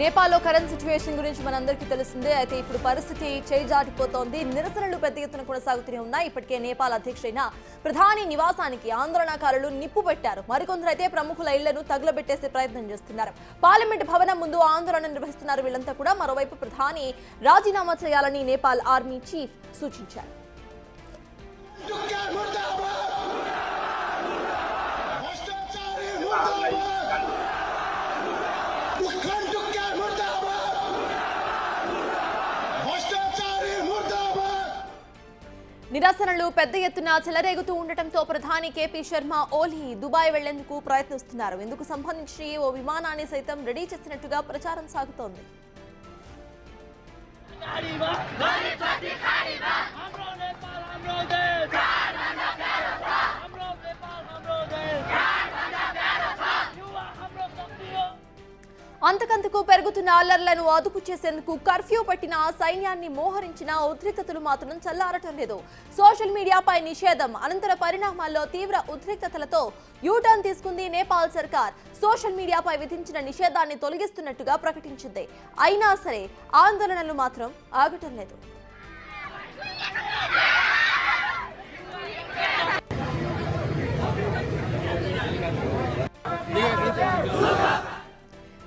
నేపాల్లో current situation గురించి మనందరికీ తెలిసిందే. అయితే ఇప్పుడు పరిస్థితి చేజాటిపోతోంది. నిరసనలు పెద్ద ఎత్తున కొనసాగుతూనే ఉన్నాయి. ఇప్పటికే నేపాల్ అధ్యక్షుడైన ప్రధాని నివాసానికి ఆందోళనకారులు నిప్పు పెట్టారు. మరికొందరు అయితే ప్రముఖుల ఇళ్లను తగలబెట్టేసే ప్రయత్నం చేస్తున్నారు. పార్లమెంట్ భవనం ముందు ఆందోళన నిర్వహిస్తున్నారు వీళ్ళంతా కూడా. మరోవైపు ప్రధాని రాజీనామా చేయాలని నేపాల్ ఆర్మీ చీఫ్ సూచించారు. నిరసనలు పెద్ద ఎత్తున చెలరేగుతూ ఉండటంతో ప్రధాని కేపీ శర్మ ఓలీ దుబాయ్ వెళ్లేందుకు ప్రయత్నిస్తున్నారు. ఇందుకు సంబంధించి ఓ విమానాన్ని సైతం రెడీ చేసినట్టుగా ప్రచారం సాగుతోంది. అంతకంతకు పెరుగుతున్న అల్లర్లను అదుపు చేసేందుకు కర్ఫ్యూ పట్టిన సైన్యాన్ని మోహరించిన ఉద్రిక్తతలు మాత్రం చల్లారటం లేదు. సోషల్ మీడియాపై నిషేధం అనంతర పరిణామాల్లో తీవ్ర ఉద్రిక్తతలతో యూటర్న్ తీసుకుంది నేపాల్ సర్కార్. సోషల్ మీడియాపై విధించిన నిషేధాన్ని తొలగిస్తున్నట్టుగా ప్రకటించింది. అయినా సరే ఆందోళనలు మాత్రం ఆగటం లేదు.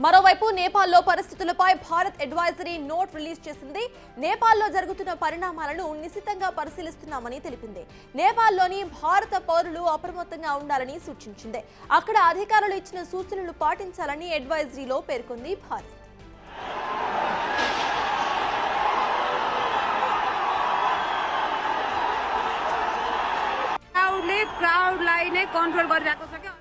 మరోవైపు నేపాల్లో పరిస్థితులపై భారత్ అడ్వైజరీ నోట్ రిలీజ్ చేసింది. నేపాల్లో జరుగుతున్న పరిణామాలను నిశితంగా పరిశీలిస్తున్నామని తెలిపింది. నేపాల్లోని భారత పౌరులు అప్రమత్తంగా ఉండాలని సూచించింది. అక్కడ అధికారులు ఇచ్చిన సూచనలు పాటించాలని అడ్వైజరీలో పేర్కొంది భారత్. क्राउड लाई कंट्रोल गरिरहेको छ क्या।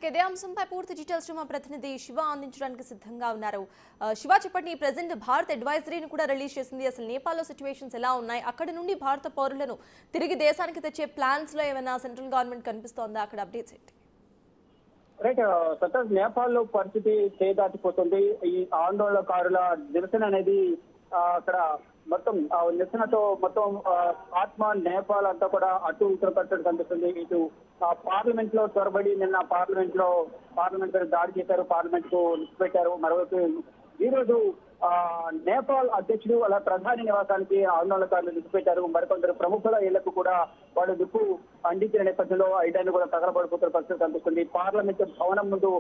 ఇదే అంశంపై పూర్తి డీటెయిల్స్ మా ప్రతినిధి శివ అందించడానికి సిద్ధంగా ఉన్నారు. శివ, చెప్పండి, ప్రెజెంట్ భారత్ అడ్వైజరీని కూడా రిలీజ్ చేసింది. అసలు నేపాల్లో సిచ్యువేషన్స్ ఎలా ఉన్నాయి? అక్కడ నుండి భారత పౌరులను తిరిగి దేశానికి తెచ్చే ప్లాన్స్ లో ఏమైనా సెంట్రల్ గవర్నమెంట్ కనిపిస్తోందా? అక్కడ అప్డేట్స్ ఏంటి? రైట్ సతీష్, నేపాల్లో పరిస్థితి చేదాటిపోతుంది. ఈ ఆందోళనకారుల నిరసన అనేది అక్కడ మొత్తం నిరసనతో మొత్తం ఆత్మ నేపాల్ అంతా కూడా అటు ఇతర పరిస్థితి కనిపిస్తుంది. ఇటు పార్లమెంట్ లో చొరబడి నిన్న పార్లమెంట్ దాడి చేశారు, పార్లమెంట్ కు లిఫ్ట్ పెట్టారు. మరోవైపు ఈ రోజు నేపాల్ అధ్యక్షుడు అలా ప్రధాని నివాసానికి ఆందోళనకారులు లిఫ్ట్ పెట్టారు. మరికొందరు ప్రముఖుల ఇళ్లకు కూడా వాళ్ళు లిప్పు అందించిన నేపథ్యంలో ఐడాన్ని కూడా తగలబడిపోతున్న పరిస్థితి కనిపిస్తుంది. పార్లమెంట్ భవనం ముందు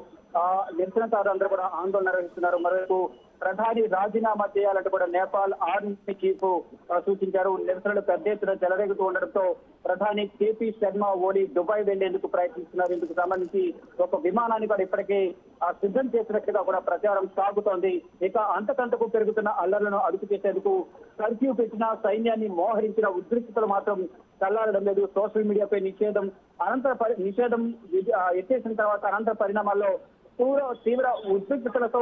నిరసనకారులు అందరూ కూడా ఆందోళన నిర్వహిస్తున్నారు. మరోవైపు ప్రధాని రాజీనామా చేయాలంటే కూడా నేపాల్ ఆర్మీ చీఫ్ సూచించారు. నిరసనలు పెద్ద ఎత్తున చెలరేగుతూ ఉండడంతో ప్రధాని కేపీ శర్మ ఓలీ దుబాయ్ వెళ్లేందుకు ప్రయత్నిస్తున్నారు. ఇందుకు సంబంధించి ఒక విమానాన్ని కూడా ఇప్పటికే సిద్ధం చేసినట్టుగా కూడా ప్రచారం సాగుతోంది. ఇక అంతకంతకు పెరుగుతున్న అల్లర్లను అదుపు చేసేందుకు కర్ఫ్యూ పెట్టిన సైన్యాన్ని మోహరించిన ఉద్రిక్తతలు మాత్రం చల్లారడం లేదు. సోషల్ మీడియాపై నిషేధం ఎత్తేసిన తర్వాత అనంతర పరిణామాల్లో తీవ్ర ఉద్రిక్తతలతో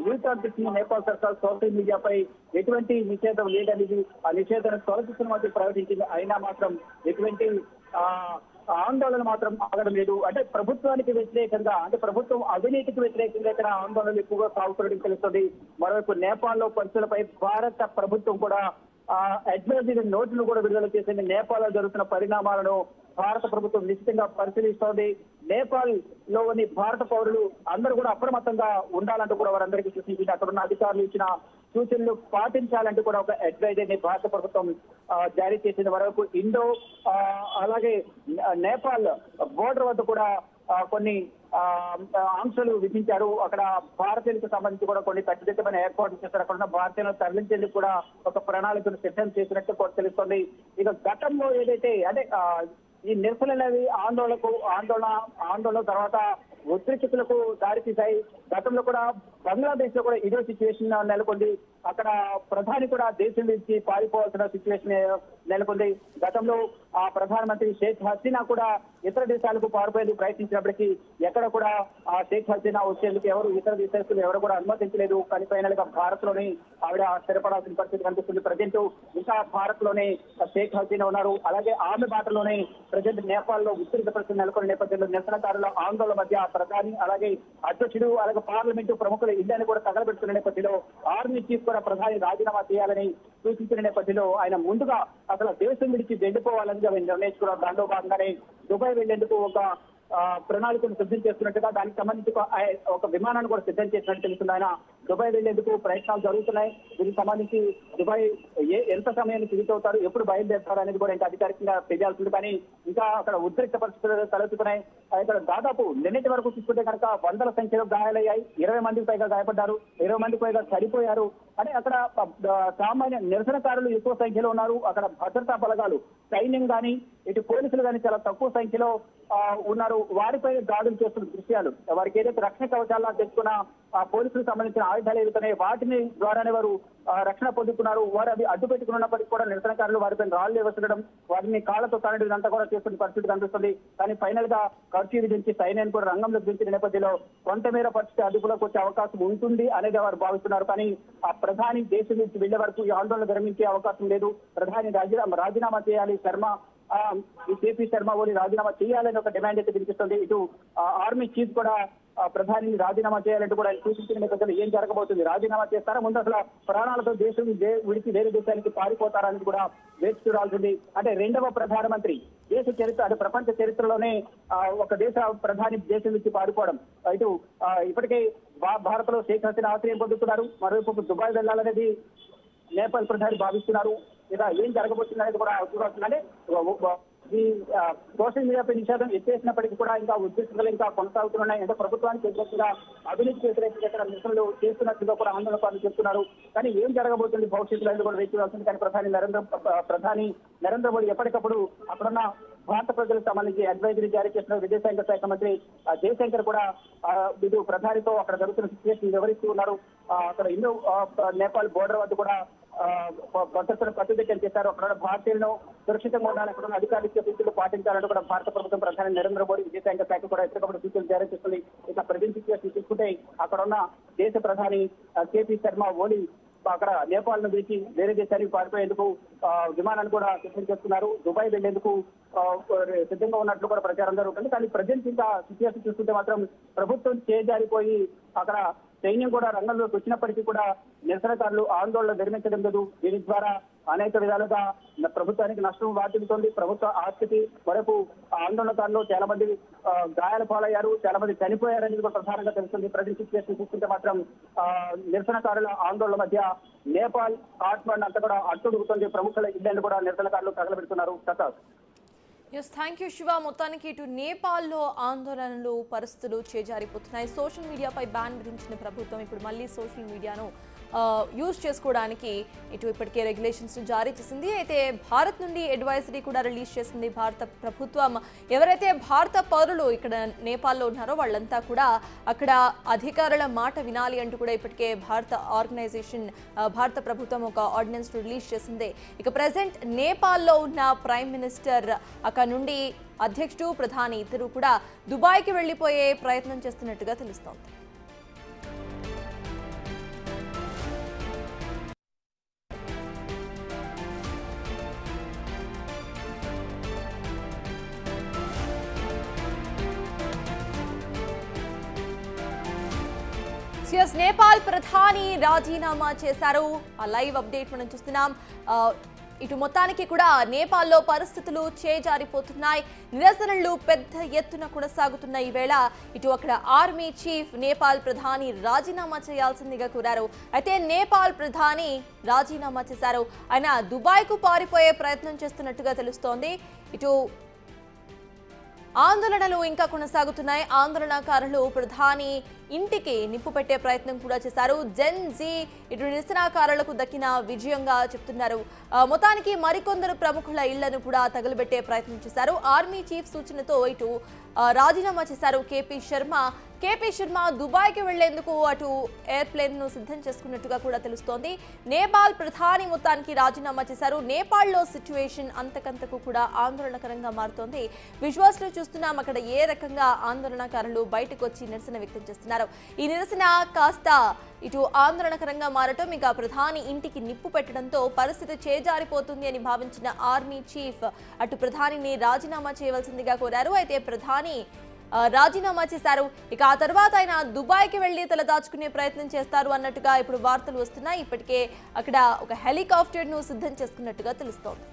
యూటర్న్ తీసుకున్న నేపాల్ సర్కార్ సోషల్ మీడియాపై ఎటువంటి నిషేధం లేదనేది ఆ నిషేధాన్ని తొలగిస్తున్నది ప్రకటించింది. అయినా మాత్రం ఎటువంటి ఆందోళన మాత్రం ఆగడం లేదు. అంటే ప్రభుత్వానికి వ్యతిరేకంగా, అంటే ప్రభుత్వం అవినీతికి వ్యతిరేకంగా ఇక్కడ ఆందోళనలు ఎక్కువగా సాగుతున్నట్టు తెలుస్తుంది. మరోవైపు నేపాల్లో పరిస్థితులపై భారత ప్రభుత్వం కూడా అడ్వైజరీ నోటును కూడా విడుదల చేసింది. నేపాల్లో జరుగుతున్న పరిణామాలను భారత ప్రభుత్వం నిశ్చితంగా పరిశీలిస్తోంది. నేపాల్ లోని భారత పౌరులు అందరూ కూడా అప్రమత్తంగా ఉండాలంటూ కూడా వారందరికీ సూచించింది. అక్కడ ఉన్న అధికారులు ఇచ్చిన సూచనలు పాటించాలంటూ కూడా ఒక అడ్వైజరీని భారత ప్రభుత్వం జారీ చేసింది. మరోవైపు అలాగే నేపాల్ బోర్డర్ వద్ద కూడా కొన్ని ఆంక్షలు విధించారు. అక్కడ భారతీయులకు సంబంధించి కూడా కొన్ని కట్టుదిట్టమైన ఏర్పాట్లు చేశారు. అక్కడ ఉన్న భారతీయులను తరలించేందుకు కూడా ఒక ప్రణాళికను సిద్ధం చేసినట్టు కూడా తెలుస్తోంది. ఇక గతంలో ఏదైతే అంటే ఈ నిరసనలవి ఆందోళన తర్వాత ఉద్రిక్తతలకు దారితీశాయి. గతంలో కూడా బంగ్లాదేశ్ లో కూడా ఇదే సిచ్యువేషన్ నెలకొంది. అక్కడ ప్రధాని కూడా దేశం నుంచి పారిపోవాల్సిన సిచ్యువేషన్ నెలకొంది. గతంలో ఆ ప్రధానమంత్రి షేక్ హసీనా కూడా ఇతర దేశాలకు పారిపోయేందుకు ప్రయత్నించినప్పటికీ ఎక్కడ కూడా ఆ షేక్ హసీనా వచ్చేందుకు ఇతర దేశస్తులు ఎవరు కూడా అనుమతించలేదు. కానీ ఫైనల్ గా భారత్ లోనే ఆవిడ స్థిరపడాల్సిన పరిస్థితి కనిపిస్తుంది. ప్రజెంట్ ఇంకా భారత్ లోనే షేక్ హసీనా ఉన్నారు. అలాగే ఆమె బాటలోనే ప్రజెంట్ నేపాల్ లో ఉద్రిక్త పరిస్థితి నెలకొన్న నేపథ్యంలో నిరసనకారుల ఆందోళన మధ్య ప్రధాని అలాగే అధ్యక్షుడు అలాగే పార్లమెంటు ప్రముఖుల ఇళ్లను కూడా తగలబెడుతున్న నేపథ్యంలో ఆర్మీ చీఫ్ కూడా కూడా ప్రధాని రాజీనామా చేయాలని సూచించిన నేపథ్యంలో ఆయన ముందుగా అసలు దేశం విడిచి వెళ్లిపోవాలని నిర్ణయించుకున్నారు. దానిలో భాగంగానే దుబాయ్ వెళ్లేందుకు ఒక ప్రణాళికను సిద్ధం చేస్తున్నట్టుగా దానికి సంబంధించి ఒక విమానాన్ని కూడా సిద్ధం చేసినట్టు తెలుస్తుంది. ఆయన దుబాయ్ వెళ్లేందుకు ప్రయత్నాలు జరుగుతున్నాయి. దీనికి సంబంధించి దుబాయ్ ఎంత సమయాన్ని తిరిగి అవుతారు, ఎప్పుడు బయలుదేరుతారు అనేది కూడా ఇంకా అధికారికంగా తెలియాల్సింది. కానీ ఇంకా అక్కడ ఉద్రిక్త పరిస్థితులు తలెత్తుతున్నాయి. ఇక్కడ దాదాపు నిన్నటి వరకు చూసుకుంటే కనుక వందల సంఖ్యలో గాయాలయ్యాయి, 20 మందికి పైగా గాయపడ్డారు, 20 మందికి పైగా చనిపోయారు. అని అక్కడ సామాన్య నిరసనకారులు ఎక్కువ సంఖ్యలో ఉన్నారు. అక్కడ భద్రతా బలగాలు సైన్యం కానీ ఇటు పోలీసులు కానీ చాలా తక్కువ సంఖ్యలో ఉన్నారు. వారిపై దాడులు చేస్తున్న దృశ్యాలు, వారికి ఏదైతే రక్షణ కవచాలను తెచ్చుకున్న పోలీసులకు సంబంధించిన ఆయుధాలు ఏదైతున్నాయి వాటిని ద్వారానే వారు రక్షణ పొందుతున్నారు. వారు అవి అడ్డు పెట్టుకున్నప్పటికీ కూడా నిరసనకారులు వారిపై రాళ్లు వేసడం, వారిని కాళ్లతో తానడం ఇదంతా కూడా చేస్తున్న పరిస్థితి కనిపిస్తుంది. కానీ ఫైనల్ గా కర్ఫ్యూ విధించి సైన్యాన్ని కూడా రంగంలోకి దించిన నేపథ్యంలో కొంతమేర పరిస్థితి అదుపులోకి వచ్చే అవకాశం ఉంటుంది అనేది వారు భావిస్తున్నారు. కానీ ఆ ప్రధాని దేశం నుంచి వెళ్లే వరకు ఈ ఆందోళన విరమించే అవకాశం లేదు. ప్రధాని రాజీనామా చేయాలి, ఈ కేపీ శర్మ ఓలి రాజీనామా చేయాలని ఒక డిమాండ్ అయితే వినిపిస్తుంది. ఇటు ఆర్మీ చీఫ్ కూడా ప్రధానిని రాజీనామా చేయాలంటూ కూడా సూచించిన నేపథ్యంలో ఏం జరగబోతుంది, రాజీనామా చేస్తారా, ముందు అసలు ప్రాణాలతో దేశం విడిచి వేరే దేశానికి పారిపోతారా అనేది కూడా వేచి చూడాల్సింది. అంటే రెండవ ప్రధానమంత్రి దేశ చరిత్ర, అంటే ప్రపంచ చరిత్రలోనే ఒక దేశ ప్రధాని దేశం నుంచి పారిపోవడం. ఇటు ఇప్పటికే భారత్ లో షేక్ హసీనా ఆశ్రయం పొందుతున్నారు, మరోవైపు దుబాయ్ వెళ్లాలనేది నేపాల్ ప్రధాని భావిస్తున్నారు. ఇలా ఏం జరగబోతుంది అనేది కూడా చూడాల్సిందంటే ఈ సోషల్ మీడియాపై నిషేధం ఎత్తేసినప్పటికీ కూడా ఇంకా ఉద్రిక్తతలు ఇంకా కొనసాగుతున్నాయి. అంటే ప్రభుత్వానికి వ్యతిరేకంగా అవినీతికి వ్యతిరేకంగా నిరసనలు చేస్తున్నట్టుగా కూడా ఆందోళనకారులు చెప్తున్నారు. కానీ ఏం జరగబోతుంది భవిష్యత్తులో అనేది కూడా వేచి చూడాల్సింది. కానీ ప్రధాని నరేంద్ర మోడీ ఎప్పటికప్పుడు అక్కడున్న భారత ప్రజలకు సంబంధించి అడ్వైజరీ జారీ చేసిన విదేశాంగ శాఖ మంత్రి జయశంకర్ కూడా ఇటు ప్రధానితో అక్కడ జరుగుతున్న సిచ్యువేషన్ వివరిస్తూ ఉన్నారు. అక్కడ ఇండో నేపాల్ బోర్డర్ వద్ద కూడా భద్రతను కట్టుదిట్టం చేశారు. అక్కడ భారతీయులను సురక్షితంగా ఉండాలని అక్కడ అధికారిక సూచనలు పాటించాలంటూ కూడా భారత ప్రభుత్వం ప్రధాని నరేంద్ర మోడీ విదేశాంగ శాఖ కూడా ఎప్పటికప్పుడు సూచనలు జారీ చేస్తుంది. ఇక ప్రజెంట్ సిచ్యువేషన్ చూసుకుంటే అక్కడ ఉన్న దేశ ప్రధాని కేపీ శర్మ ఓలీ అక్కడ నేపాల్ ను విడిచి వేరే దేశానికి పారిపోయేందుకు విమానాన్ని కూడా సిద్ధం చేస్తున్నారు. దుబాయ్ వెళ్లేందుకు సిద్ధంగా ఉన్నట్లు కూడా ప్రచారం జరుగుతుంది. కానీ ప్రజెంట్ ఇంకా సిచ్యువేషన్ చూస్తుంటే మాత్రం ప్రభుత్వం చేజారిపోయి అక్కడ సైన్యం కూడా రంగంలోకి వచ్చినప్పటికీ కూడా నిరసనకారులు ఆందోళన విరమించడం లేదు. దీని ద్వారా అనేక విధాలుగా ప్రభుత్వానికి నష్టం వాటిల్లుతోంది. ప్రభుత్వ ఆస్తికి మరొక ఆందోళనకారులు చాలా మంది గాయాల పాలయ్యారు, చాలా మంది చనిపోయారనేది కూడా ప్రధానంగా తెలుస్తుంది. ప్రజెంట్ సిచ్యువేషన్ చూస్తుంటే మాత్రం నిరసనకారుల ఆందోళన మధ్య నేపాల్ కాఠ్మండు అంతా కూడా అట్టుడుగుతుంది. ప్రముఖుల ఇళ్లను కూడా నిరసనకారులు తగలబెడుతున్నారు. Prakash. Yes, thank you Shiva. మొత్తానికి ఇటు నేపాల్లో ఆందోళనలు పరిస్థితులు చేజారిపోతున్నాయి. సోషల్ మీడియాపై బ్యాన్ విధించిన ప్రభుత్వం ఇప్పుడు మళ్ళీ సోషల్ మీడియాను యూజ్ చేసుకోవడానికి ఇటు ఇప్పటికే రెగ్యులేషన్స్ జారీ చేసింది. అయితే భారత్ నుండి అడ్వైజరీ కూడా రిలీజ్ చేసింది భారత ప్రభుత్వం. ఎవరైతే భారత పౌరులు ఇక్కడ నేపాల్లో ఉన్నారో వాళ్ళంతా కూడా అక్కడ అధికారుల మాట వినాలి అంటూ కూడా ఇప్పటికే భారత ప్రభుత్వం ఒక ఆర్డినెన్స్ రిలీజ్ చేసింది. ఇక ప్రెసెంట్ నేపాల్లో ఉన్న ప్రైమ్ మినిస్టర్ అక్కడ నుండి అధ్యక్షుడు ప్రధాని ఇద్దరు కూడా దుబాయ్కి వెళ్లిపోయే ప్రయత్నం చేస్తున్నట్టుగా తెలుస్తోంది. నేపాల్ ప్రధాని రాజీనామా చేశారు. ఆ లైవ్ అప్డేట్ మనం చూస్తున్నాం. ఇటు మొత్తానికి కూడా నేపాల్లో పరిస్థితులు చేజారిపోతున్నాయి. నిరసనలు పెద్ద ఎత్తున కొనసాగుతున్న ఈ వేళ ఇటు అక్కడ ఆర్మీ చీఫ్ నేపాల్ ప్రధాని రాజీనామా చేయాల్సిందిగా కోరారు. అయితే నేపాల్ ప్రధాని రాజీనామా చేశారు. ఆయన దుబాయ్కు పారిపోయే ప్రయత్నం చేస్తున్నట్టుగా తెలుస్తోంది. ఇటు ఆందోళనలు ఇంకా కొనసాగుతున్నాయి. ఆందోళనకారులు ప్రధాని ఇంటికి నిప్పు పెట్టే ప్రయత్నం కూడా చేశారు. జెన్ జీ ఇటు నిరసనకారులకు దక్కిన విజయంగా చెప్తున్నారు. మొత్తానికి మరికొందరు ప్రముఖుల ఇళ్లను కూడా తగులబెట్టే ప్రయత్నం చేశారు. ఆర్మీ చీఫ్ సూచనతో ఇటు రాజీనామా చేశారు కేపీ శర్మ దుబాయ్కి వెళ్లేందుకు అటు ఎయిర్ప్లేన్ ను సిద్ధం చేసుకున్నట్టుగా కూడా తెలుస్తోంది. నేపాల్ ప్రధాని మొత్తానికి రాజీనామా చేశారు. నేపాల్లో సిచ్యువేషన్ అంతకంతకు కూడా ఆందోళనకరంగా మారుతోంది. విజువల్స్ లో చూస్తున్నాం అక్కడ ఏ రకంగా ఆందోళనకారులు బయటకు వచ్చి నిరసన వ్యక్తం చేస్తున్నారు. ఈ నిరసన కాస్త ఇటు ఆందోళనకరంగా మారటం, ఇక ప్రధాని ఇంటికి నిప్పు పెట్టడంతో పరిస్థితి చేజారిపోతుంది అని భావించిన ఆర్మీ చీఫ్ అటు ప్రధానిని రాజీనామా చేయవలసిందిగా కోరారు. అయితే ప్రధాని రాజీనామా చేశారు. ఇక ఆ తర్వాత ఆయన దుబాయ్కి వెళ్లి తలదాచుకునే ప్రయత్నం చేస్తారు అన్నట్టుగా ఇప్పుడు వార్తలు వస్తున్నాయి. ఇప్పటికే అక్కడ ఒక హెలికాప్టర్ ను సిద్ధం చేసుకున్నట్టుగా తెలుస్తోంది.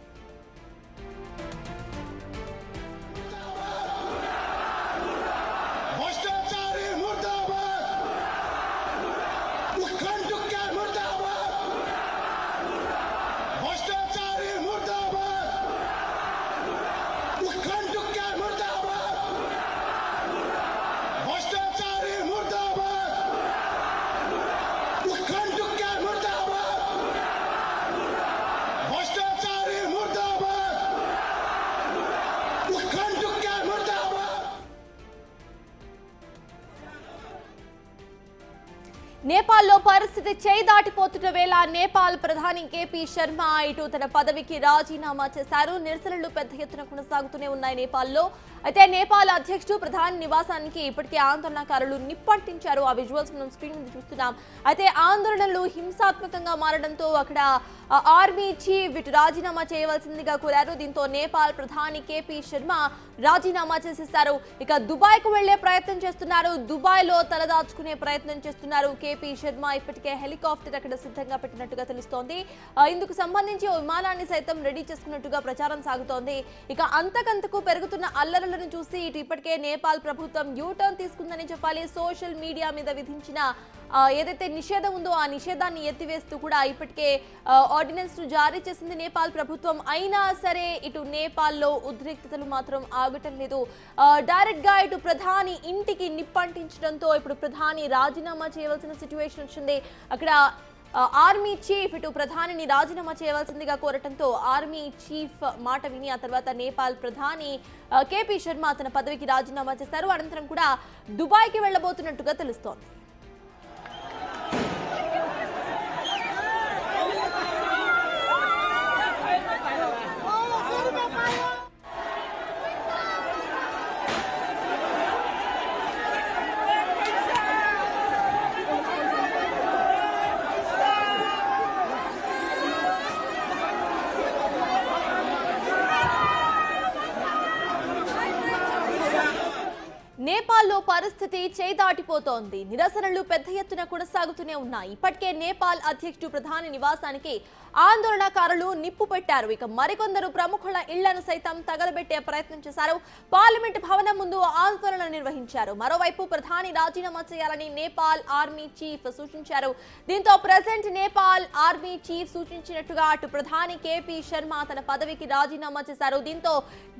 నేపాల్లో పరిస్థితి చేయి దాటిపోతున్న వేళ నేపాల్ ప్రధాని కేపీ శర్మ ఇటు తన పదవికి రాజీనామా చేశారు. నిరసనలు పెద్ద ఎత్తున కొనసాగుతూనే ఉన్నాయి నేపాల్లో. అయితే నేపాల్ అధ్యక్షుడు ప్రధాని నివాసానికి ఇప్పటికే ఆందోళనకారులు నిప్పంటించారు. ఆ విజువల్స్ మనం స్క్రీన్ మీద చూస్తున్నాం. అయితే ఆందోళనలు హింసాత్మకంగా మారడంతో అక్కడ ఆర్మీ చీఫ్ ఇటు రాజీనామా చేయవలసిందిగా కోరారు. దీంతో నేపాల్ ప్రధాని కేపీ శర్మ రాజీనామా చేసేశారు. ఇక దుబాయ్కు వెళ్లే ప్రయత్నం చేస్తున్నారు. దుబాయ్లో తలదాచుకునే ప్రయత్నం చేస్తున్నారు కేపీ శర్మ. ఇప్పటికే హెలికాప్టర్ అక్కడ సిద్ధంగా పెట్టినట్టుగా తెలుస్తోంది. ఇందుకు సంబంధించి ఓ విమానాన్ని సైతం రెడీ చేసుకున్నట్టుగా ప్రచారం సాగుతోంది. ఇక అంతకంతకు పెరుగుతున్న అల్లర్లను చూసి ఇటు ఇప్పటికే నేపాల్ ప్రభుత్వం యూటర్న్ తీసుకుందని చెప్పాలి. సోషల్ మీడియా మీద విధించిన ఏదైతే నిషేధం ఉందో ఆ నిషేధాన్ని ఎత్తివేస్తూ కూడా ఇప్పటికే ఆర్డినెన్స్ ను జారీ చేసింది నేపాల్ ప్రభుత్వం. అయినా సరే ఇటు నేపాల్లో ఉద్రిక్తతలు మాత్రం ఆగటం లేదు. డైరెక్ట్ గా ఇటు ప్రధాని ఇంటికి నిప్పంటించడంతో ఇప్పుడు ప్రధాని రాజీనామా చేయవలసిన సిచ్యువేషన్ వచ్చింది. అక్కడ ఆర్మీ చీఫ్ ఇటు ప్రధానిని రాజీనామా చేయవలసిందిగా కోరటంతో ఆర్మీ చీఫ్ మాట విని ఆ తర్వాత నేపాల్ ప్రధాని కేపీ శర్మ తన పదవికి రాజీనామా చేశారు. అనంతరం కూడా దుబాయ్కి వెళ్లబోతున్నట్టుగా తెలుస్తోంది. నేపాల్లో పరిస్థితి చేయి దాటిపోతోంది. నిరసనలు పెద్ద ఎత్తున కొనసాగుతూనే ఉన్నాయి. ఇప్పటికే నేపాల్ అధ్యక్షుడు ప్రధాని నివాసానికి ఆందోళనకారులు నిప్పు పెట్టారు. ఇక మరికొందరు ప్రముఖుల ఇళ్లను సైతం తగలబెట్టే ప్రయత్నం చేశారు. పార్లమెంట్ భవనం ముందు ఆందోళన నిర్వహించారు. మరోవైపు ప్రధాని రాజీనామా చేయాలని నేపాల్ ఆర్మీ చీఫ్ సూచించారు. దీంతో ప్రెసిడెంట్ నేపాల్ ఆర్మీ చీఫ్ సూచించినట్టుగా అటు ప్రధాని కేపీ శర్మ తన పదవికి రాజీనామా చేశారు. దీంతో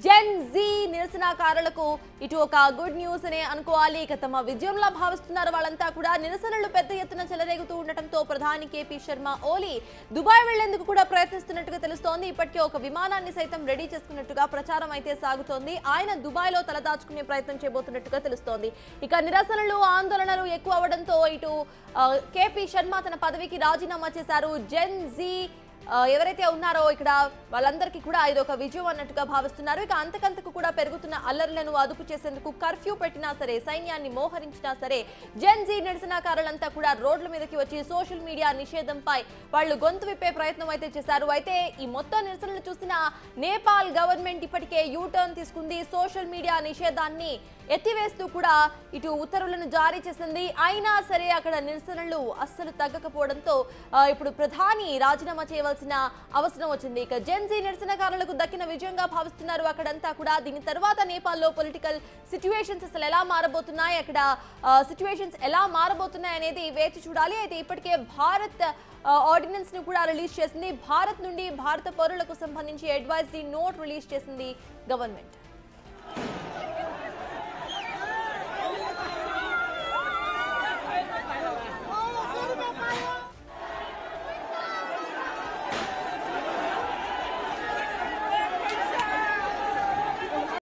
జెన్ జీ నిరసనకారులకు ఇటు ఒక గుడ్ న్యూస్ అనే అనుకోవాలి. ఇక తమ విజయంలా భావిస్తున్నారు వాళ్ళంతా కూడా. నిరసనలు పెద్ద ఎత్తున చెలరేగుతూ ఉండటంతో ప్రధాని కేపీ శర్మ ఓలీ దుబాయ్ వెళ్లేందుకు కూడా ప్రయత్నిస్తున్నట్టుగా తెలుస్తోంది. ఇప్పటికే ఒక విమానాన్ని సైతం రెడీ చేసుకున్నట్టుగా ప్రచారం అయితే సాగుతోంది. ఆయన దుబాయ్ లో తలదాచుకునే ప్రయత్నం చేయబోతున్నట్టుగా తెలుస్తోంది. ఇక నిరసనలు ఆందోళనలు ఎక్కువ అవడంతో ఇటు కేపీ శర్మ తన పదవికి రాజీనామా చేశారు. జెన్ జీ ఎవరైతే ఉన్నారో ఇక్కడ వాళ్ళందరికీ కూడా ఇది ఒక విజయం అన్నట్టుగా భావిస్తున్నారు. ఇక అంతకంతకు కూడా పెరుగుతున్న అల్లర్లను అదుపు చేసేందుకు కర్ఫ్యూ పెట్టినా సరే, సైన్యాన్ని మోహరించినా సరే జెన్ జీ నిరసనకారులంతా కూడా రోడ్ల మీదకి వచ్చి సోషల్ మీడియా నిషేధంపై వాళ్ళు గొంతు విప్పే ప్రయత్నం అయితే చేశారు. అయితే ఈ మొత్తం నిరసనలు చూసిన నేపాల్ గవర్నమెంట్ ఇప్పటికే యూటర్న్ తీసుకుంది. సోషల్ మీడియా నిషేధాన్ని ఎత్తివేస్తూ కూడా ఇటు ఉత్తర్వులను జారీ చేసింది. అయినా సరే అక్కడ నిరసనలు అస్సలు తగ్గకపోవడంతో ఇప్పుడు ప్రధాని రాజీనామా చేయవలసిన అవసరం వచ్చింది. ఇక జెన్ జీ నిరసనకారులకు దక్కిన విజయంగా భావిస్తున్నారు అక్కడంతా కూడా. దీని తర్వాత నేపాల్లో పొలిటికల్ సిచ్యువేషన్స్ అసలు ఎలా మారబోతున్నాయి, అక్కడ సిచ్యువేషన్స్ ఎలా మారబోతున్నాయి అనేది వేచి చూడాలి. అయితే ఇప్పటికే భారత్ ఆర్డినెన్స్ ను కూడా రిలీజ్ చేసింది. భారత్ నుండి భారత పౌరులకు సంబంధించి అడ్వైజరీ నోట్ రిలీజ్ చేసింది గవర్నమెంట్.